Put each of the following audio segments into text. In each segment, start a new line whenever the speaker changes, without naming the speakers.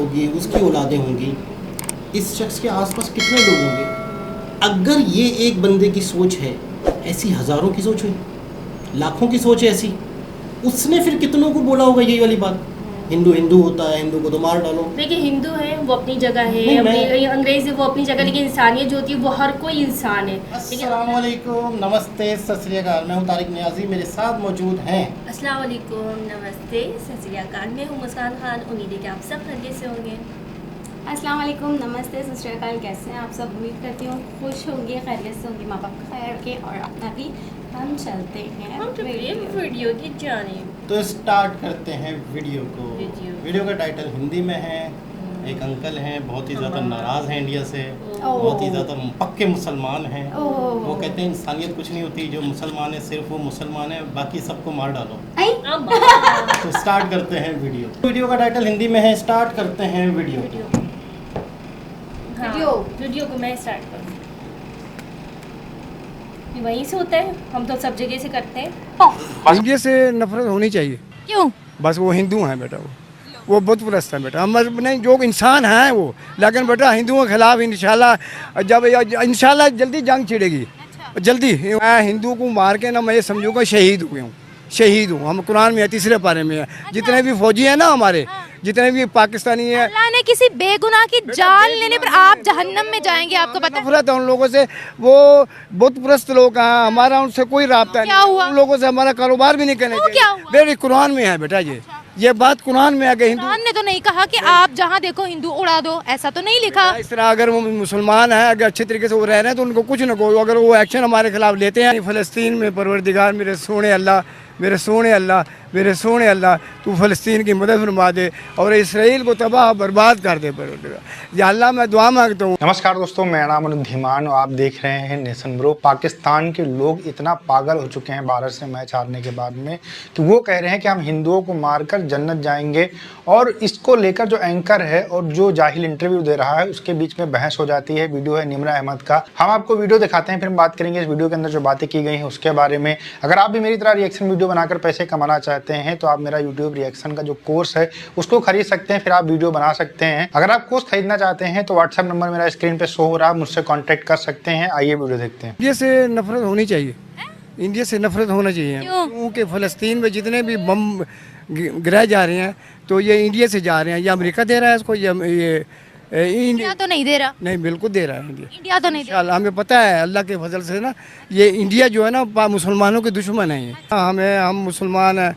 होगी, उसकी औलादें होंगी, इस शख्स के आसपास कितने लोग होंगे। अगर ये एक बंदे की सोच है, ऐसी हज़ारों की सोच है, लाखों की सोच है ऐसी, उसने फिर कितनों को बोला होगा यही वाली बात, हिंदू हिंदू होता है, हिंदू को तो मार डालो।
देखिए हिंदू है वो अपनी जगह है,
नहीं,
अपनी अंग्रेज है वो अपनी जगह, लेकिन इंसानियत जो होती है वो हर कोई इंसान है।
अस्सलाम वालेकुम, नमस्ते, सत श्री अकाल। मैं हूँ तारिक नियाजी, मेरे साथ मौजूद हैं।
अस्सलाम वालेकुम, नमस्ते, सत श्री अकाल। मैं हूँ मुस्कान खान। उम्मीद है कि आप सब खैरियत से होंगे।
अस्सलाम वालेकुम, नमस्ते, सत श्री अकाल। कैसे हैं आप सब? उम्मीद करती हूँ खुश होंगे, खैरियत से होंगे, माँ बाप का ख्याल रखें और अपना भी। हम चलते हैं
वीडियो की जानिब।
तो स्टार्ट करते हैं वीडियो को। वीडियो का टाइटल हिंदी में है। एक अंकल हैं, बहुत ही ज़्यादा नाराज़ हैं इंडिया से, बहुत ही ज़्यादा पक्के मुसलमान हैं। वो कहते हैं इंसानियत कुछ नहीं होती, जो मुसलमान है सिर्फ वो मुसलमान है, बाकी सबको मार डालो। तो स्टार्ट करते हैं वीडियो। वीडियो का टाइटल हिंदी में है, स्टार्ट करते हैं वीडियो।
वीडियो को मैं स्टार्ट करूँ, वहीं से होता है, हम तो सब जगह से करते हैं।
इंडिया से नफरत होनी चाहिए।
क्यों?
बस वो हिंदू हैं बेटा, वो बुत परस्त हैं बेटा। हम नहीं, जो इंसान हैं वो, लेकिन बेटा हिंदुओं के खिलाफ इंशाल्लाह इंशाल्लाह जल्दी जंग छिड़ेगी। जल्दी मैं हिंदू को मार के ना, मैं ये समझूंगा शहीद हुए हूँ, शहीद हूँ। हम कुरान में है, तीसरे पारे में है। जितने भी फौजी हैं ना हमारे, जितने भी पाकिस्तानी हैं,
अल्लाह ने किसी बेगुनाह की जान लेने पर आप जहन्नम में जाएंगे, आपको पता है?
नफरत है उन लोगों से। वो बुत परस्त लोग हैं, हमारा उनसे कोई राब्ता नहीं।
क्या हुआ?
उन लोगों से हमारा कारोबार भी नहीं करना
तो क्या
चाहिए।
हुआ?
मेरे कुरान में है बेटा, ये बात कुरान में है कि हिंदू।
कुरान ने तो नहीं कहा कि आप जहाँ देखो हिंदू उड़ा दो, ऐसा तो नहीं लिखा।
इस तरह अगर वो मुसलमान है, अगर अच्छे तरीके से वो रह रहे हैं तो उनको कुछ न को, अगर वो एक्शन हमारे खिलाफ लेते हैं। फ़लस्तीन में परवरदिगार मेरे सोने अल्लाह, मेरे सोने अल्लाह, मेरे सोने अल्लाह, तू फ़लस्तीन की मदद फरमा दे और इसराइल को तबाह बर्बाद कर दे परवरदिगार। या अल्लाह मैं दुआ मांगता हूँ।
नमस्कार दोस्तों, मेरा नाम अनुज धीमान और आप देख रहे हैं नेशन ब्रो। पाकिस्तान के लोग इतना पागल हो चुके हैं भारत से मैच हारने के बाद में कि वो कह रहे हैं कि हम हिंदुओं को मारकर जन्नत जाएंगे। और इसको लेकर जो एंकर है और जो जाहिल इंटरव्यू दे रहा है उसके बीच में बहस हो जाती है। वीडियो है निम्रा अहमद का, हम आपको वीडियो दिखाते हैं, फिर हम बात करेंगे इस वीडियो के अंदर जो बातें की गई हैं उसके बारे में। अगर आप भी मेरी तरह रिएक्शन वीडियो बनाकर पैसे कमाना चाहते हैं तो आप मेरा यूट्यूब रिएक्शन का जो कोर्स है उसको खरीद सकते हैं, फिर आप वीडियो बना सकते हैं। अगर आप कोर्स खरीदना चाहते हैं तो व्हाट्सएप नंबर मेरा स्क्रीन पे शो हो रहा है, मुझसे कांटेक्ट कर सकते हैं। आइए वीडियो देखते हैं।
इंडिया से नफरत होनी चाहिए, इंडिया से नफरत होना चाहिए। क्योंकि फ़लस्तीन में जितने भी बम गिराए जा रहे हैं तो ये इंडिया से जा रहे हैं। ये अमेरिका दे रहा है इसको, ये
इंडिया तो नहीं दे रहा।
नहीं, बिल्कुल दे रहा है
इंडिया तो नहीं दे रहा।
हमें पता है अल्लाह के फजल से ना, ये इंडिया जो है ना मुसलमानों के दुश्मन है। हम मुसलमान हैं।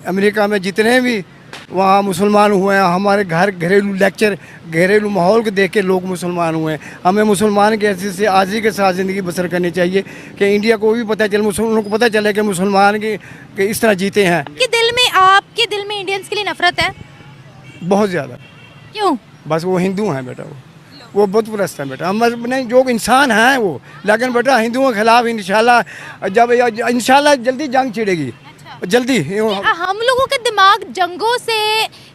अमेरिका में जितने भी वहाँ मुसलमान हुए हैं, हमारे घर घरेलू लेक्चर, घरेलू माहौल को देख के लोग मुसलमान हुए हैं। हमें मुसलमान के ऐसे से आज़ी के साथ ज़िंदगी बसर करनी चाहिए कि इंडिया को भी पता चले, मुसलमानों को पता चले कि मुसलमान के इस तरह जीते हैं।
आपके दिल में इंडियंस के लिए नफरत है?
बहुत ज़्यादा।
क्यों?
बस वो हिंदू हैं बेटा, वो बुत परस्त हैं बेटा। हम नहीं, जो इंसान हैं वो, लेकिन बेटा हिंदुओं के खिलाफ इंशाल्लाह जल्दी जंग छिड़ेगी। जल्दी
हम लोगों के दिमाग जंगों से,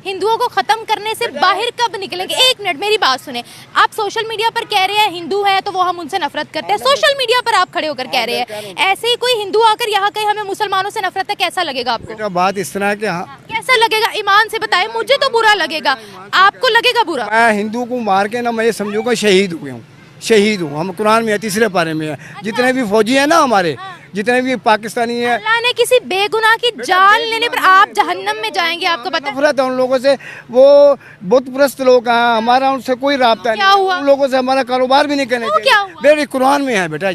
हिंदुओं को खत्म करने से बाहर कब निकलेंगे? एक मिनट मेरी बात सुने। आप सोशल मीडिया पर कह रहे हैं हिंदू है तो वो हम उनसे नफरत करते हैं। सोशल मीडिया पर आप खड़े होकर कह रहे हैं, ऐसे ही कोई हिंदू आकर यहाँ कहीं हमें मुसलमानों से नफरत है, कैसा लगेगा आपको?
बेटा बात इस तरह है कि
कैसा लगेगा? ईमान से बताएं। मुझे तो बुरा लगेगा, आपको लगेगा बुरा?
मैं हिंदू को मार के ना, मैं ये समझूंगा शहीद हुए हूँ, शहीद हूँ। हम कुरान में है, तीसरे पारे में है। जितने भी फौजी हैं ना हमारे, जितने भी पाकिस्तानी हैं,
अल्लाह ने किसी बेगुनाह की जान लेने पर आप जहन्नम में जाएंगे, आपको पता है?
नफरत है उन लोगों से। वो बुत परस्त लोग हैं, हमारा उनसे कोई राब्ता नहीं।
क्या हुआ?
उन लोगों से हमारा कारोबार भी नहीं करना
तो क्या
चाहिए।
हुआ?
मेरे कुरान में है बेटा,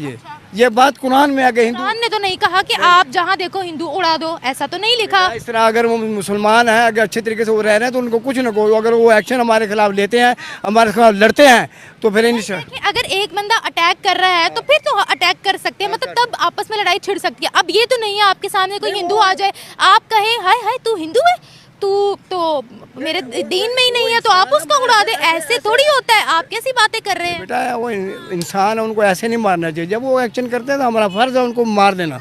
ये बात कुरान में है कि हिंदू।
कुरान ने तो नहीं कहा कि आप जहाँ देखो हिंदू उड़ा दो, ऐसा तो नहीं लिखा।
इस तरह अगर वो मुसलमान है, अगर अच्छे तरीके से वो रह रहे हैं तो उनको कुछ न को, अगर वो एक्शन हमारे खिलाफ लेते हैं, हमारे खिलाफ लड़ते हैं तो फिर
कि अगर एक बंदा अटैक कर रहा है तो फिर तो अटैक कर सकते हैं, मतलब तब आपस में लड़ाई छिड़ सकती है। अब ये तो नहीं है आपके सामने कोई हिंदू आ जाए, आप कहें हाय हाय तू हिंदू है, तू तो मेरे दीन में ही नहीं है तो आप उसको उड़ा दे, ऐसे थोड़ी होता है। आप कैसी बातें कर रहे हैं?
बेटा वो इंसान है, उनको ऐसे नहीं मारना चाहिए। जब वो एक्शन करते हैं तो हमारा फर्ज है उनको मार देना।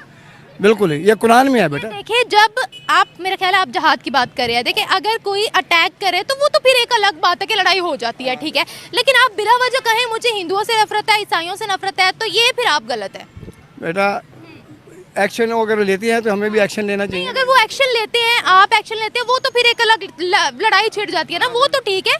बिल्कुल, ये कुरान में है बेटा।
देखिए, जब आप, मेरा ख्याल है आप जहाद की बात कर रहे हैं। देखिए, अगर कोई अटैक करे तो वो तो फिर एक अलग बात है कि लड़ाई हो जाती है, ठीक है। लेकिन आप बिला वजह कहें मुझे हिंदुओं से नफरत है, ईसाइयों से नफरत है, तो ये फिर आप गलत है
बेटा एक्शन अगर लेती हैं तो हमें भी एक्शन लेना चाहिए।
अगर वो एक्शन लेते हैं, आप एक्शन लेते हैं, वो तो फिर एक अलग लड़ाई छिड़ जाती है ना, वो तो ठीक है।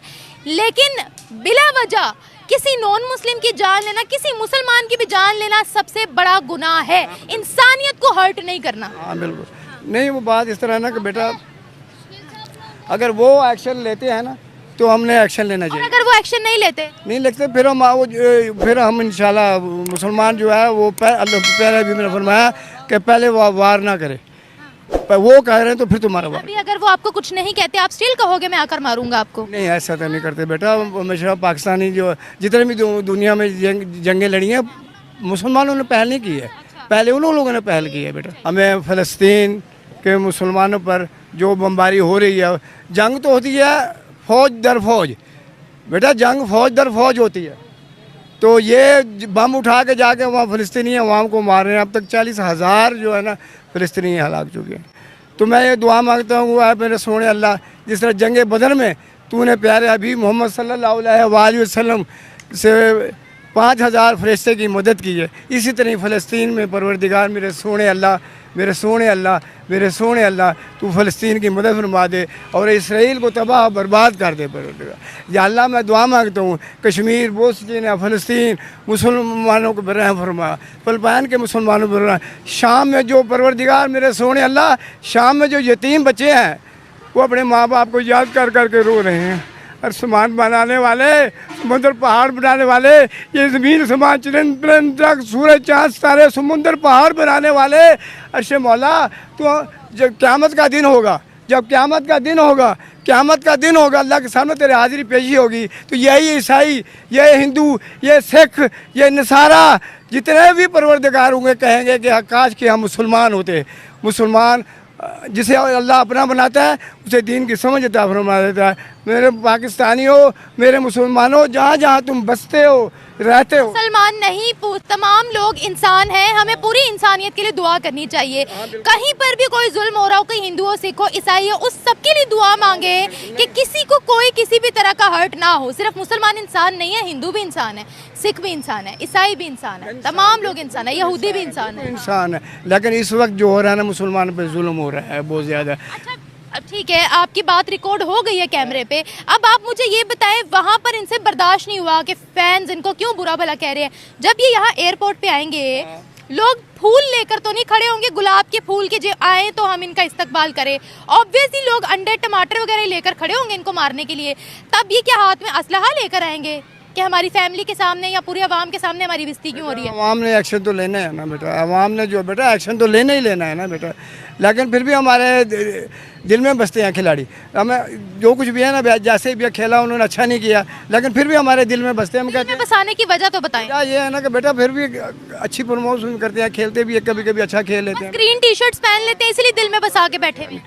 लेकिन बिला वजह किसी नॉन मुस्लिम की जान लेना, किसी मुसलमान की भी जान लेना सबसे बड़ा गुनाह है। इंसानियत को हर्ट नहीं करना।
हाँ बिल्कुल, नहीं वो बात इस तरह है ना कि बेटा अगर वो एक्शन लेते हैं ना तो हमने एक्शन लेना
और
चाहिए।
अगर वो एक्शन नहीं लेते
फिर हम इंशाल्लाह मुसलमान जो है वो पहले भी मैंने फरमाया कि पहले वो वार ना करे, पर वो कह रहे हैं तो फिर तुम्हारा वार।
अभी अगर वो आपको कुछ नहीं कहते, आप स्टिल कहोगे मैं आकर मारूंगा आपको?
नहीं, ऐसा तो नहीं करते बेटा। हमेशा पाकिस्तानी जो जितने भी दुनिया में जंगें लड़ी हैं मुसलमानों ने पहल नहीं की है, पहले उन लोगों ने पहल की है बेटा। हमें फ़लस्तीन के मुसलमानों पर जो बमबारी हो रही है, जंग तो होती है फौज दर फौज बेटा, जंग फौज दर फौज होती है। तो ये बम उठा के जाके वहाँ फ़लस्तीनी अवाम को मार रहे हैं। अब तक 40,000 जो है ना फ़लस्तीनी हलाक चुके हैं। तो मैं ये दुआ मांगता हूँ है मेरे सोने अल्लाह, जिस तरह जंग बदर में तूने प्यारे हबीब मोहम्मद सल्लल्लाहु अलैहि वसल्लम से 5,000 फरिश्ते की मदद की है, इसी तरह फ़लस्तीन में परवरदिगार मेरे सोने अल्लाह तू फ़लस्तीन की मदद फरमा दे और इसराइल को तबाह बर्बाद कर दे परवरदिगार। या अल्लाह मैं दुआ मांगता हूँ कश्मीर, बोस्टीन, फ़लस्तीन मुसलमानों को रहम फरमा, फ़िलिपाइन के मुसलमानों पर रहम। शाम में जो परवरदिगार मेरे सोने अल्लाह, शाम में जो यतीम बच्चे हैं वो अपने माँ बाप को याद कर कर के रो रहे हैं। आसमान बनाने वाले, समुद्र पहाड़ बनाने वाले, ये ज़मीन समान चिरंद सूरज चाँद तारे समुद्र पहाड़ बनाने वाले अर्शे मौला, तो जब क़यामत का दिन होगा, क़यामत का दिन होगा अल्लाह के सामने तेरे हाजिरी पेशी होगी, तो यही ईसाई, ये हिंदू, ये सिख, ये नसारा, जितने भी परवरदिगार होंगे कहेंगे कि काश कि हम मुसलमान होते। मुसलमान जिसे अल्लाह अपना बनाता है उसे दीन की समझ अता फरमा देता है। मेरे पाकिस्तानियों, मेरे मुसलमानों, जहाँ जहाँ तुम बसते हो, रहते हो,
मुसलमान नहीं, तमाम लोग इंसान हैं। हमें पूरी इंसानियत के लिए दुआ करनी चाहिए। कहीं पर भी कोई जुल्म हो रहा हो, कोई हिंदू हो, सिख हो, ईसाई हो, उस सबके लिए दुआ मांगे कि किसी को कोई किसी भी तरह का हर्ट ना हो। सिर्फ मुसलमान इंसान नहीं है, हिंदू भी इंसान है, सिख भी इंसान है, ईसाई भी इंसान है, तमाम लोग इंसान है, यहूदी भी इंसान है।
लेकिन इस वक्त जो हो रहा है ना मुसलमान पे जुल्म हो रहा है बहुत ज़्यादा।
अच्छा, अब ठीक है, आपकी बात रिकॉर्ड हो गई है कैमरे पे। अब आप मुझे ये बताएं, वहाँ पर इनसे बर्दाश्त नहीं हुआ कि फैंस इनको क्यों बुरा भला कह रहे हैं? जब ये यहाँ एयरपोर्ट पे आएंगे, लोग फूल लेकर तो नहीं खड़े होंगे, गुलाब के फूल के जो आए तो हम इनका इस्तकबाल करें। ऑब्वियसली लोग अंडे टमाटर वगैरह लेकर खड़े होंगे इनको मारने के लिए। तब ये क्या हाथ में असलहा लेकर आएंगे कि हमारी फैमिली के सामने या पूरी आवाम के सामने हमारी बेइज्जती क्यों हो रही है?
आवाम ने एक्शन तो लेना है ना बेटा, आवाम ने जो बेटा एक्शन तो लेना ही लेना है ना बेटा। लेकिन फिर भी हमारे दिल में बसते हैं खिलाड़ी। हमें जो कुछ भी है ना, जैसे भी खेला उन्होंने अच्छा नहीं किया, लेकिन फिर भी हमारे दिल में बसते हैं। हम कहते हैं
बसाने की वजह तो बताएं।
ये है ना कि बेटा फिर भी अच्छी प्रमोशन करते हैं, खेलते भी कभी कभी अच्छा खेल लेते हैं,
ग्रीन टी शर्ट्स पहन लेते हैं, इसलिए दिल में बसा के बैठे हुए।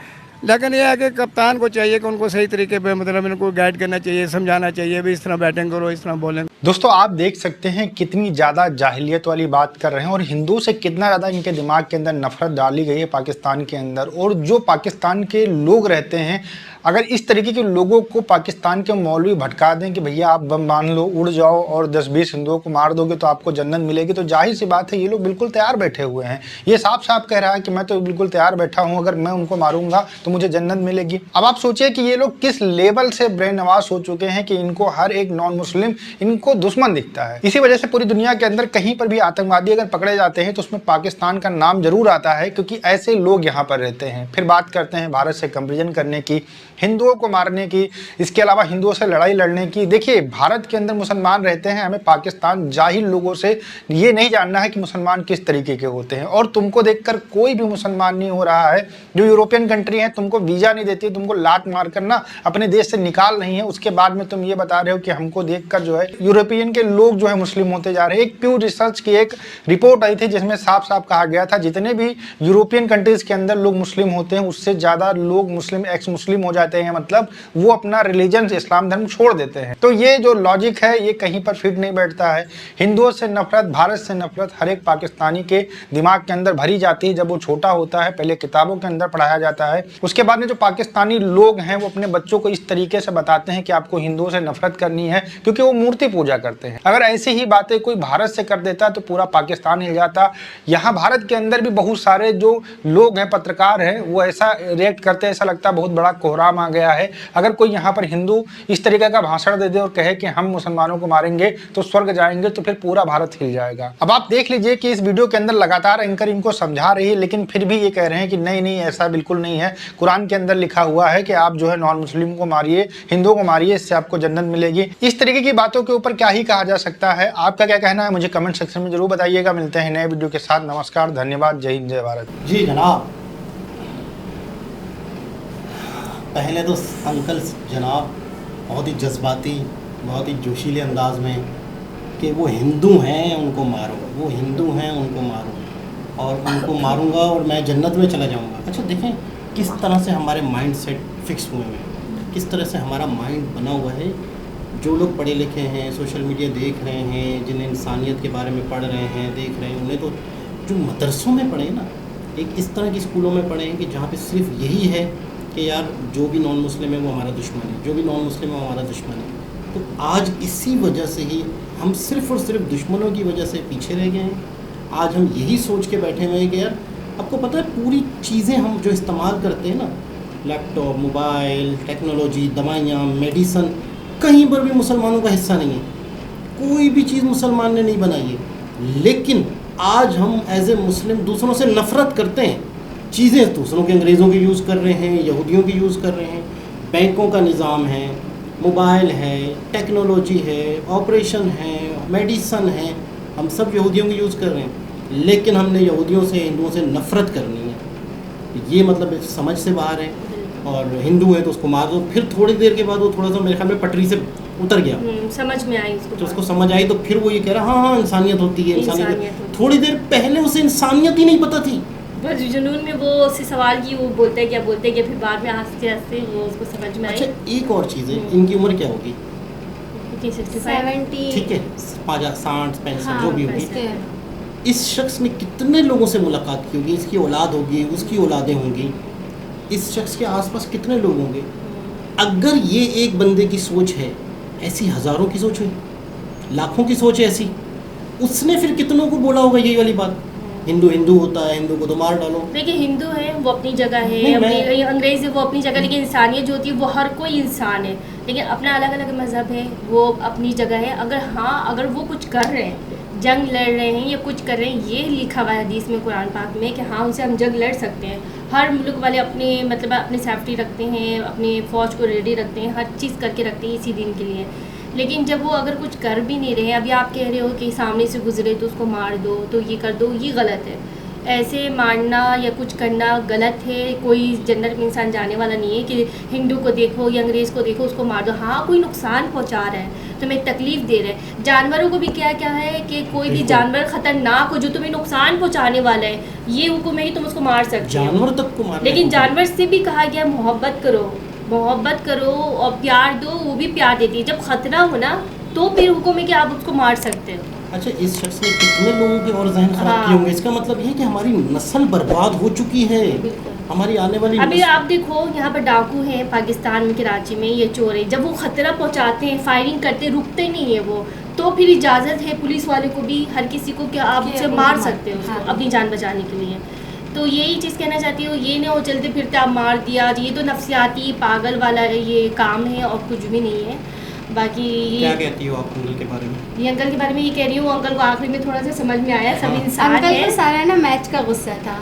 लेकिन यह है कि कप्तान को चाहिए कि उनको सही तरीके पे मतलब इनको गाइड करना चाहिए, समझाना चाहिए भी इस तरह बैटिंग करो, इस तरह बॉलिंग।
दोस्तों आप देख सकते हैं कितनी ज़्यादा जाहिलियत वाली बात कर रहे हैं और हिंदुओं से कितना ज़्यादा इनके दिमाग के अंदर नफरत डाली गई है पाकिस्तान के अंदर। और जो पाकिस्तान के लोग रहते हैं, अगर इस तरीके के लोगों को पाकिस्तान के मौलवी भटका दें कि भैया आप बम बांध लो, उड़ जाओ और 10-20 हिंदुओं को मार दोगे तो आपको जन्नत मिलेगी, तो जाहिर सी बात है ये लोग बिल्कुल तैयार बैठे हुए हैं। ये साफ साफ कह रहा है कि मैं तो बिल्कुल तैयार बैठा हूँ, अगर मैं उनको मारूंगा तो मुझे जन्नत मिलेगी। अब आप सोचिए कि ये लोग किस लेवल से ब्रेन नवाज हो चुके हैं कि इनको हर एक नॉन मुस्लिम इनको दुश्मन दिखता है। इसी वजह से पूरी दुनिया के अंदर कहीं पर भी आतंकवादी अगर पकड़े जाते हैं तो उसमें पाकिस्तान का नाम जरूर आता है, क्योंकि ऐसे लोग यहाँ पर रहते हैं। फिर बात करते हैं भारत से कंपेरिजन करने की, हिंदुओं को मारने की, इसके अलावा हिंदुओं से लड़ाई लड़ने की। देखिए भारत के अंदर मुसलमान रहते हैं, हमें पाकिस्तान जाहिल लोगों से ये नहीं जानना है कि मुसलमान किस तरीके के होते हैं। और तुमको देखकर कोई भी मुसलमान नहीं हो रहा है। जो यूरोपियन कंट्री है तुमको वीजा नहीं देती, तुमको लात मार कर ना अपने देश से निकाल रही है, उसके बाद में तुम ये बता रहे हो कि हमको देखकर जो है यूरोपियन के लोग जो है मुस्लिम होते जा रहे हैं। एक प्यू रिसर्च की एक रिपोर्ट आई थी जिसमें साफ साफ कहा गया था जितने भी यूरोपियन कंट्रीज के अंदर लोग मुस्लिम होते हैं उससे ज्यादा लोग मुस्लिम एक्स मुस्लिम हो जाते हैं, मतलब वो अपना रिलीजन इस्लाम धर्म छोड़ देते हैं। तो ये जो लॉजिक है ये कहीं पर फिट नहीं बैठता है। हिंदुओं से नफरत, भारत से नफरत हर एक पाकिस्तानी के दिमाग के अंदर भरी जाती है जब वो छोटा होता है, पहले किताबों के अंदर पढ़ाया जाता है, उसके बाद में जो पाकिस्तानी लोग हैं वो अपने बच्चों को इस तरीके से बताते हैं कि आपको हिंदुओं से नफरत करनी है क्योंकि वो मूर्ति पूजा करते हैं। अगर ऐसी ही बातें कोई भारत से कर देता तो पूरा पाकिस्तान हिल जाता। यहाँ भारत के अंदर भी बहुत सारे जो लोग हैं, पत्रकार हैं, वो ऐसा रिएक्ट करते हैं, ऐसा लगता है बहुत बड़ा कोहराम आ गया है। अगर कोई यहाँ पर हिंदू इस तरीके का भाषण दे दे और कहे कि हम मुसलमानों को मारेंगे तो स्वर्ग जाएंगे, तो फिर पूरा भारत हिल जाएगा। अब आप देख लीजिए कि इस वीडियो के अंदर लगातार एंकर इनको समझा रही है, लेकिन फिर भी ये कह रहे हैं कि नहीं नहीं, ऐसा बिल्कुल नहीं है। कुरान के अंदर लिखा हुआ है कि आप जो है नॉन मुस्लिम को मारिए, हिंदुओं को मारिए, इससे आपको जन्नत मिलेगी। इस तरीके की बातों के ऊपर क्या ही कहा जा सकता है। आपका क्या कहना है मुझे कमेंट सेक्शन में जरूर बताइएगा। मिलते हैं नए वीडियो के साथ। नमस्कार, धन्यवाद, जय हिंद, जय भारत।
जी जनाब, पहले तो अंकल जनाब बहुत ही जज्बाती, बहुत ही जोशीले अंदाज में कि वो हिंदू हैं उनको मारो, वो हिंदू हैं उनको मारो और उनको मारूंगा और मैं जन्नत में चला जाऊंगा। अच्छा देखें किस तरह से हमारे माइंड सेट फिक्स हुए हैं, किस तरह से हमारा माइंड बना हुआ है। जो लोग पढ़े लिखे हैं, सोशल मीडिया देख रहे हैं, जिन्हें इंसानियत के बारे में पढ़ रहे हैं, देख रहे हैं, उन्हें तो जो मदरसों में पढ़े ना, एक इस तरह की स्कूलों में पढ़े हैं कि जहाँ पे सिर्फ यही है कि यार जो भी नॉन मुस्लिम है वो हमारा दुश्मन है, जो भी नॉन मुस्लिम है वो हमारा दुश्मन है। तो आज इसी वजह से ही हम सिर्फ़ और सिर्फ दुश्मनों की वजह से पीछे रह गए हैं। आज हम यही सोच के बैठे हुए हैं कि यार आपको पता है पूरी चीज़ें हम जो इस्तेमाल करते हैं ना, लैपटॉप, मोबाइल, टेक्नोलॉजी, दवाइयाँ, मेडिसन, कहीं पर भी मुसलमानों का हिस्सा नहीं है। कोई भी चीज़ मुसलमान ने नहीं बनाई है। लेकिन आज हम एज ए मुस्लिम दूसरों से नफ़रत करते हैं। चीज़ें दूसरों के, अंग्रेज़ों की यूज़ कर रहे हैं, यहूदियों की यूज़ कर रहे हैं। बैंकों का निज़ाम है, मोबाइल है, टेक्नोलॉजी है, ऑपरेशन है, मेडिसन है, हम सब यहूदियों की यूज़ कर रहे हैं। लेकिन हमने यहूदियों से, हिंदुओं से नफ़रत करनी है, ये मतलब समझ से बाहर है। और हिंदू है तो उसको मार दो, फिर थोड़ी देर के बाद वो थोड़ा सा मेरे ख्याल में पटरी से उतर गया,
समझ में आई उसको,
तो उसको समझ आई, तो फिर वो ये कह रहा हाँ हाँ इंसानियत होती है, इंसानियत। थोड़ी देर पहले उसे इंसानियत ही नहीं पता थी,
बस जुनून में वो उससे सवाल की वो बोलते हैं क्या, फिर बाद में आस्ते आस्ते वो उसको समझ में आई।
अच्छा एक और चीज़ है, इनकी उम्र क्या होगी?
70,
ठीक है, 60, 65 जो भी होगी। इस शख्स ने कितने लोगों से मुलाकात की होगी, इसकी औलाद होगी, उसकी औलादें होंगी, इस शख्स के आसपास कितने लोग होंगे। अगर ये एक बंदे की सोच है, ऐसी हज़ारों की सोच है, लाखों की सोच है ऐसी, उसने फिर कितनों को बोला होगा यही वाली बात, हिंदू हिंदू होता है, हिंदू को तो मार डालो।
देखिए हिंदू है वो अपनी जगह है, अपनी अंग्रेज है वो अपनी जगह, लेकिन इंसानियत जो होती है वो हर कोई इंसान है, लेकिन अपना अलग अलग मज़हब है, वो अपनी जगह है। अगर वो कुछ कर रहे हैं, जंग लड़ रहे हैं या कुछ कर रहे हैं, ये लिखा हुआ है हदीस में, कुरान पाक में कि हाँ उनसे हम जंग लड़ सकते हैं। हर मुल्क वाले अपने मतलब अपनी सेफ्टी रखते हैं, अपनी फ़ौज को रेडी रखते हैं, हर चीज़ करके रखते हैं इसी दिन के लिए। लेकिन जब वो अगर कुछ कर भी नहीं रहे, अभी आप कह रहे हो कि सामने से गुजरे तो उसको मार दो, तो ये कर दो, ये गलत है। ऐसे मारना या कुछ करना गलत है। कोई जन्नत में इंसान जाने वाला नहीं है कि हिंदू को देखो या अंग्रेज़ को देखो उसको मार दो। हाँ कोई नुकसान पहुंचा रहा है, तुम्हें तकलीफ़ दे रहे हैं। जानवरों को भी क्या क्या है कि कोई भी जानवर ख़तरनाक हो जो तुम्हें नुकसान पहुंचाने वाला है, ये हुक्म है कि तुम उसको मार सकते हो,
जानवर तक को मार।
लेकिन जानवर से भी कहा गया मोहब्बत करो और प्यार दो, वो भी प्यार देती है। जब ख़तरा हो ना तो फिर हुक्म है कि आप उसको मार सकते हो।
अच्छा इस शख्स ने कितने लोगों के और जहन खराब किए होंगे। इसका मतलब ये है कि हमारी नस्ल बर्बाद हो चुकी है, हमारी आने वाली
अभी आप देखो यहाँ पर डाकू हैं पाकिस्तान में, कराची में, ये चोर हैं। जब वो ख़तरा पहुँचाते हैं, फायरिंग करते, रुकते नहीं है वो, तो फिर इजाज़त है पुलिस वाले को भी, हर किसी को कि आप उसे मार सकते हो उसको अपनी जान बचाने के लिए। तो यही चीज़ कहना चाहती हूँ, ये ना हो चलते फिरते आप मार दिया, ये तो नफ्सियाती पागल वाला ये काम है और कुछ भी नहीं है। बाकी
क्या कहती हो आप अंकल के बारे में?
ये अंकल के बारे में ये कह रही हूँ, अंकल को आखिरी में थोड़ा सा समझ में आया, सब इंसान है।
अंकल को सारा ना मैच का गुस्सा था,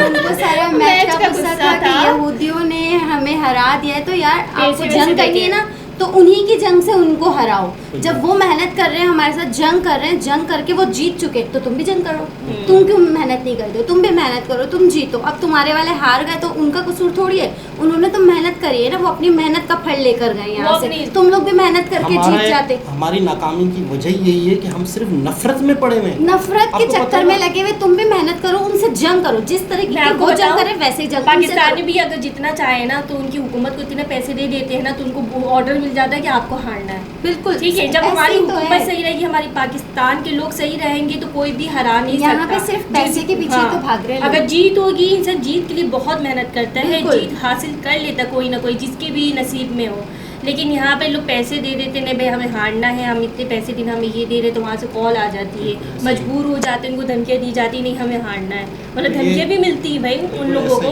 उनको
सारा मैच का गुस्सा था कि यहूदियों ने हमें हरा दिया है, तो यार आपको जंग करनी है ना तो उन्हीं की जंग से उनको हराओ। जब वो मेहनत कर रहे हैं हमारे साथ, जंग कर रहे हैं, जंग करके वो जीत चुके, तो तुम भी जंग करो। तुम क्यों मेहनत नहीं करते हो? तुम भी मेहनत करो, तुम जीतो। अब तुम्हारे वाले हार गए तो उनका कसूर थोड़ी है, उन्होंने तो मेहनत करी है ना, वो अपनी मेहनत का फल लेकर गए यहाँ से। तुम लोग भी मेहनत करके जीत जाते।
हमारी नाकामी की वजह यही है कि हम सिर्फ नफरत में पड़े हुए,
नफरत के चक्कर में लगे हुए। तुम भी मेहनत करो, उनसे जंग करो, जिस तरीके की वो जंग करे वैसे ही जंग।
पाकिस्तान भी अगर जितना चाहे ना तो उनकी हुकूमत को इतने पैसे दे देते हैं ना, तो उनको ऑर्डर मिल जाता है कि आपको हारना है।
बिल्कुल
ठीक है, जब
ऐसे
हमारी
ही तो
हुकूमत
है।
सही रहेगी, हमारी पाकिस्तान के लोग सही रहेंगे तो कोई भी हरा नहीं सकता।
यहाँ पे सिर्फ पैसे के पीछे तो भाग रहे हैं
अगर
लोग।
जीत होगी, इंसान जीत के लिए बहुत मेहनत करता है,
बिल्कुल।
जीत हासिल कर लेता कोई ना कोई, जिसके भी नसीब में हो। लेकिन यहाँ पे लोग पैसे दे देते नहीं भाई हमें हारना है, हम इतने पैसे देना, हमें ये दे रहे, तो वहाँ से कॉल आ जाती है, मजबूर हो जाते हैं, उनको धमकियाँ दी जाती नहीं हमें हारना है, मतलब धमकियाँ भी मिलती है भाई उन लोगों को,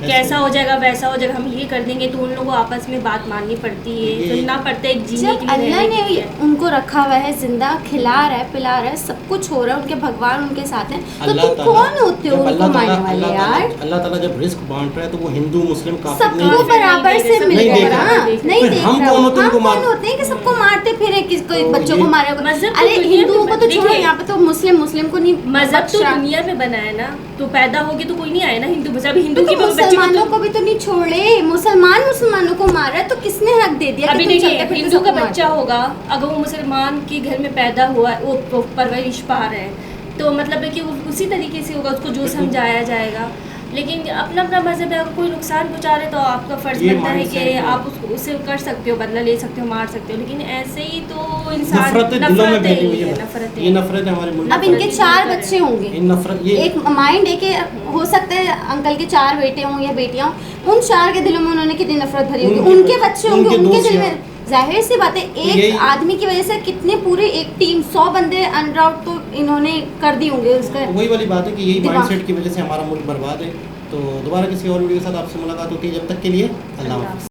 कैसा हो जाएगा वैसा हो जाएगा, हम ये कर देंगे, तो उन लोगों को आपस में बात माननी पड़ती है, सुनना पड़ता है एक जीने
जब
के लिए,
अल्लाह
रहने के
ने
लिए।
उनको रखा हुआ है जिंदा, खिला रहा है पिला रहा है, सब कुछ हो रहा है, उनके भगवान उनके साथ हैं, तो
अल्लाह
तुम
ताला-
कौन होते हो
जब
उनको मारने वाले यार?
अल्लाह ताला जब रिस्क बांट रहा है तो वो हिंदू मुस्लिम काफिर नहीं
सबको
देख रहा।
बराबर से मिल
नहीं
रहा
देख
है
रहा।
ना, नहीं
फिर
देख
हम
रहा
कौन
हूँ।
होते हैं
हम
उनको
कौन
मार-
होते हैं कि सबको मारते फिरे, किसको
तो
बच्चों
ये-
को मारे?
मज़हब तो
अरे
दुनिया
हिंदुओं
में
को तो छोड़ो,
देखिए,
यहाँ पे तो मुस्लिम को नहीं
मजहब तो
बख्शा।
दुनिया में बना है ना, तो पैदा होगी तो कोई नहीं आया ना हिंदू मजहब, हिंदू
तो
के बच्चे
मुसलमानों को भी तो नहीं छोड़े, मुसलमानों को मार रहा है, तो किसने हक दे दिया
अभी
कि तुम
देखिए
चलते फिरते
हिंदू का
सबको
बच्चा
मारते हो?
होगा, अगर वो मुसलमान के घर में पैदा हुआ है, वो परवरिश पा रहे हैं, तो मतलब है कि वो उसी तरीके से होगा, उसको जो समझाया जाएगा। लेकिन अपना अपना मजहब है, अगर कोई नुकसान पहुंचा रहे तो आपका फर्ज
ये
बनता है कि
mindset है।
आप उससे कर सकते हो, बदला ले सकते हो, मार सकते हो, लेकिन ऐसे ही तो इंसान
नफरतें दिलों में
नफरतें
फैली हुई
ही है,
है,
नफरतें।
ये नफरत हमारे मुल्क
अब
में
इनके
फैली।
4 बच्चे होंगे,
इन नफरत ये
एक माइंड है कि हो सकता है अंकल के 4 बेटे हों या बेटियां हों, उन 4 के दिलों में उन्होंने कितनी नफरत भरी होगी, उनके बच्चे होंगे,
उनके
उनके
दोस्त
दिल
हैं।
में जाहिर सी बात है
यही-
एक आदमी की वजह से कितने पूरे एक टीम 100 बंदे अनराउट तो इन्होंने कर दी होंगे उसका।
वही वाली बात है कि यही
दिमाग-
माइंडसेट की वजह से हमारा मुल्क बर्बाद है। तो दोबारा किसी और वीडियो के साथ आपसे मुलाकात होती है, जब तक के लिए अल्लाह हाफ़िज़।